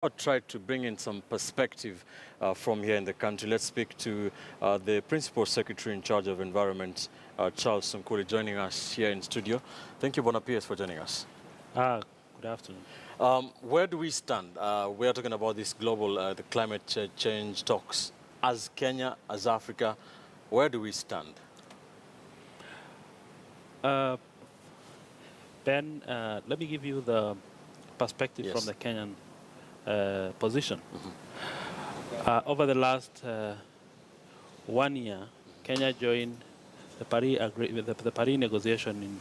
I'll try to bring in some perspective from here in the country. Let's speak to the Principal Secretary in charge of Environment, Charles Sunkuri, joining us here in studio. Thank you, Bona P.S., for joining us. Good afternoon. Where do we stand? We are talking about this global, the climate change talks. As Kenya, as Africa, where do we stand? Ben, let me give you the perspective Yes. from the Kenyan position. Over the last 1 year, Kenya joined the Paris negotiation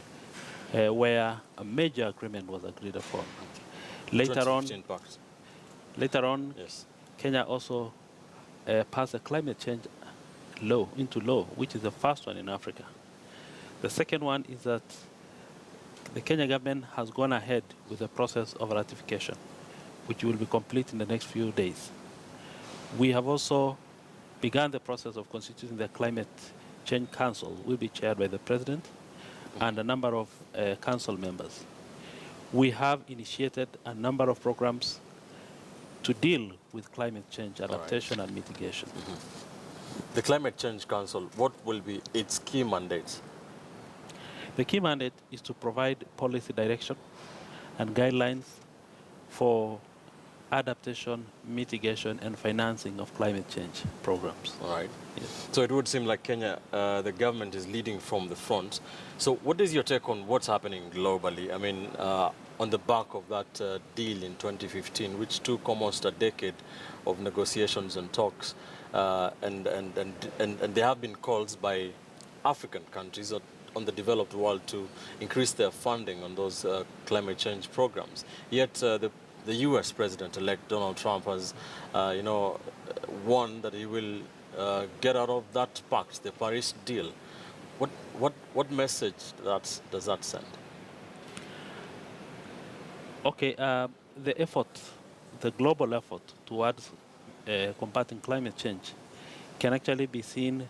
where a major agreement was agreed upon. Later on, Yes. Kenya also passed a climate change law into law, which is the first one in Africa. The second one is that the Kenya government has gone ahead with the process of ratification, which will be complete in the next few days. We have also begun the process of constituting the Climate Change Council, will be chaired by the President and a number of council members. We have initiated a number of programs to deal with climate change adaptation and mitigation. The Climate Change Council, what will be its key mandates? The key mandate is to provide policy direction and guidelines for adaptation, mitigation, and financing of climate change programs. All right. Yes. So it would seem like Kenya, the government is leading from the front. So what is your take on what's happening globally? I mean, on the back of that deal in 2015, which took almost a decade of negotiations and talks, and there have been calls by African countries on the developed world to increase their funding on those climate change programs. Yet the U.S. President-elect Donald Trump has, warned that he will get out of that pact, the Paris deal. What message does that send? Okay, the global effort towards combating climate change can actually be seen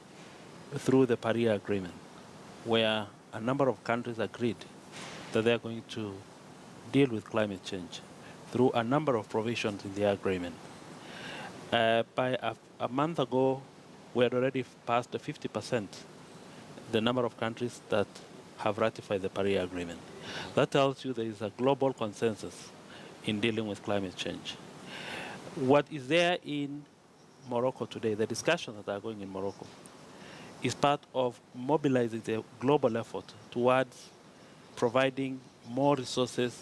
through the Paris Agreement, where a number of countries agreed that they are going to deal with climate change through a number of provisions in the agreement. By a month ago, we had already passed 50%, the number of countries that have ratified the Paris Agreement. That tells you there is a global consensus in dealing with climate change. What is there in Morocco today, the discussions that are going in Morocco, is part of mobilizing the global effort towards providing more resources,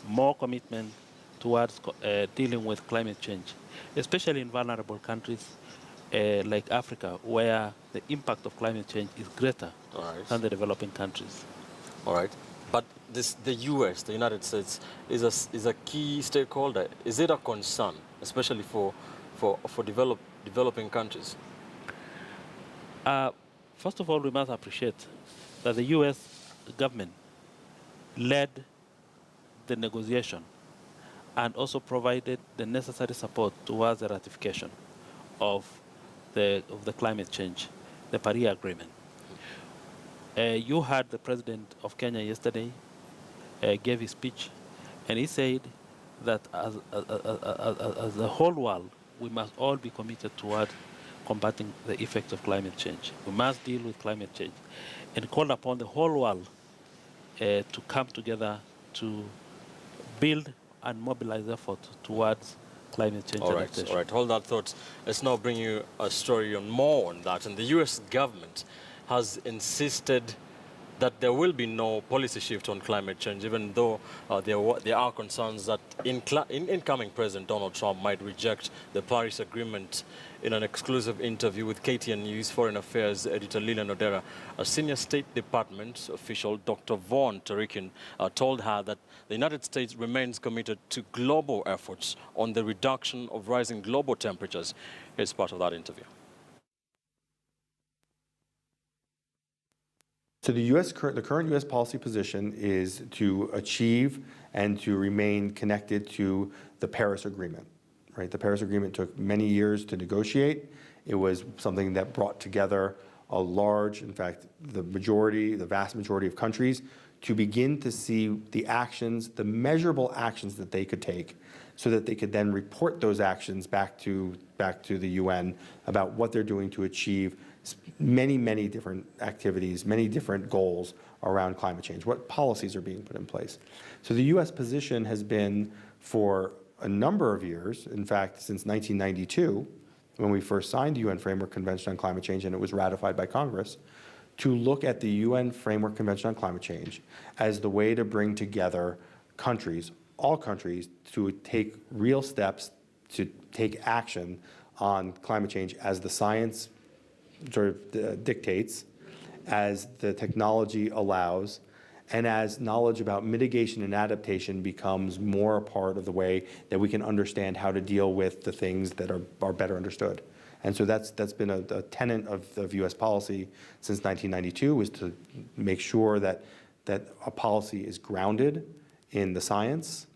more commitment towards dealing with climate change, especially in vulnerable countries like Africa, where the impact of climate change is greater than the developing countries. All right. But the U.S., the United States, is a key stakeholder. Is it a concern, especially for developing countries? First of all, we must appreciate that the U.S. government led the negotiation and also provided the necessary support towards the ratification of the climate change, the Paris Agreement. You heard the President of Kenya yesterday gave his speech, and he said that as the whole world, we must all be committed toward combating the effects of climate change. We must deal with climate change, and called upon the whole world to come together to build and mobilize effort towards climate change adaptation. All right, hold that thought. Let's now bring you a story more on that. And the U.S. government has insisted that there will be no policy shift on climate change, even though there are concerns that incoming President Donald Trump might reject the Paris Agreement. In an exclusive interview with KTN News Foreign Affairs editor Lilian Odera, a senior State Department official, Dr. Vaughn Tarikin, told her that the United States remains committed to global efforts on the reduction of rising global temperatures. Here's part of that interview. So the current U.S. policy position is to achieve and to remain connected to the Paris Agreement. Right? The Paris Agreement took many years to negotiate. It was something that brought together a large, in fact, the vast majority of countries to begin to see the actions, the measurable actions that they could take so that they could then report those actions back to the UN about what they're doing to achieve many, many different activities, many different goals around climate change, what policies are being put in place. So the U.S. position has been for a number of years, in fact, since 1992, when we first signed the UN Framework Convention on Climate Change and it was ratified by Congress, to look at the UN Framework Convention on Climate Change as the way to bring together countries, all countries, to take real steps to take action on climate change as the science sort of dictates, as the technology allows, and as knowledge about mitigation and adaptation becomes more a part of the way that we can understand how to deal with the things that are better understood. And so that's been a tenet of U.S. policy since 1992, is to make sure that a policy is grounded in the science,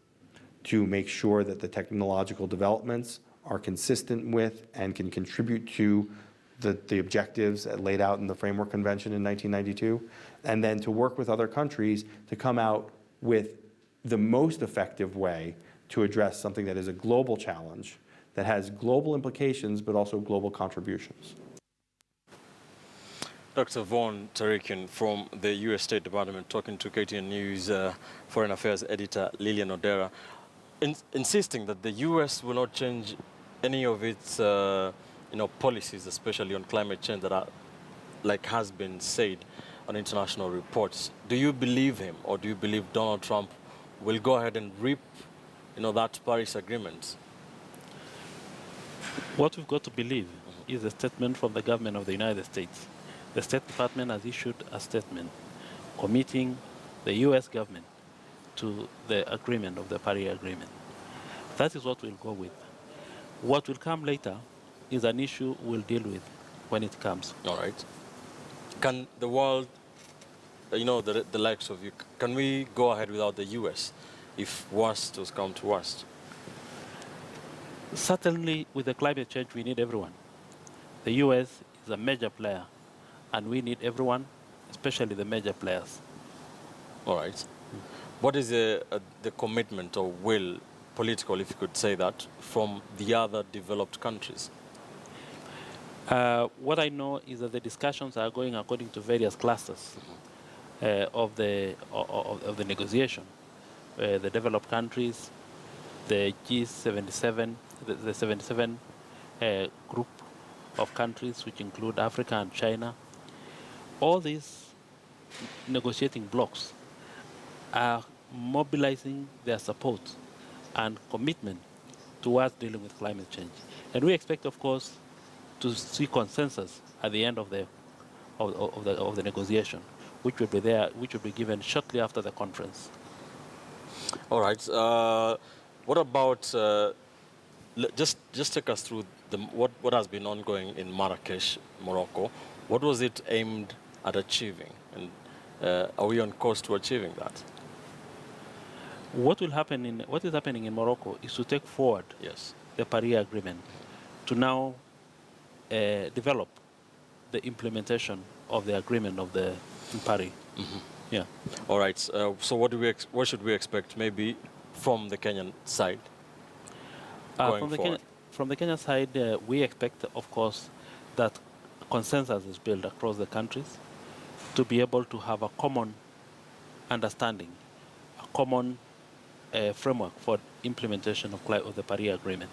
to make sure that the technological developments are consistent with and can contribute to the objectives laid out in the Framework Convention in 1992, and then to work with other countries to come out with the most effective way to address something that is a global challenge, that has global implications, but also global contributions. Dr. Vaughan Tarikian from the U.S. State Department talking to KTN News Foreign Affairs editor Lillian Odera, insisting that the U.S. will not change any of its policies, especially on climate change, that are, like has been said on international reports. Do you believe him, or do you believe Donald Trump will go ahead and reap, that Paris Agreement? What we've got to believe is a statement from the government of the United States. The State Department has issued a statement committing the U.S. government to the agreement of the Paris Agreement. That is what we'll go with. What will come later is an issue we'll deal with when it comes. All right. Can the world, the likes of you, can we go ahead without the U.S. if worst has come to worst? Certainly, with the climate change, we need everyone. The U.S. is a major player, and we need everyone, especially the major players. All right. What is the commitment or will, political, if you could say that, from the other developed countries? What I know is that the discussions are going according to various clusters of the negotiation. The developed countries, the G77, the 77 group of countries, which include Africa and China. All these negotiating blocs are mobilizing their support and commitment towards dealing with climate change. And we expect, of course, to see consensus at the end of the negotiation, which will be given shortly after the conference. All right. What about just take us through what has been ongoing in Marrakesh, Morocco? What was it aimed at achieving, and are we on course to achieving that? What is happening in Morocco is to take forward the Paris Agreement to now develop the implementation of the agreement in Paris. Mm-hmm. Yeah. All right. So what should we expect, maybe from the Kenyan side going forward? From the Kenyan side, we expect, of course, that consensus is built across the countries to be able to have a common understanding, a common framework for implementation of the Paris Agreement.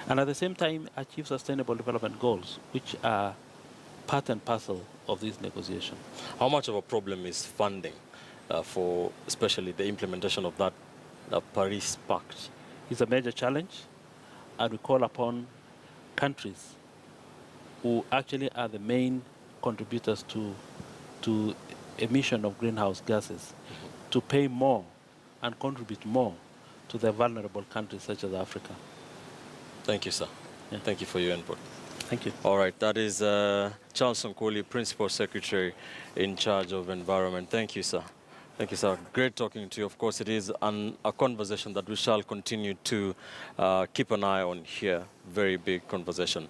And at the same time, achieve sustainable development goals, which are part and parcel of this negotiation. How much of a problem is funding for especially the implementation of that Paris Pact? It's a major challenge, and we call upon countries who actually are the main contributors to emission of greenhouse gases to pay more and contribute more to the vulnerable countries such as Africa. Thank you, sir. Yeah. Thank you for your input. Thank you. All right, that is Charles Nkuli, Principal Secretary in charge of Environment. Thank you, sir. Thank you, sir. Great talking to you. Of course, it is a conversation that we shall continue to keep an eye on here. Very big conversation.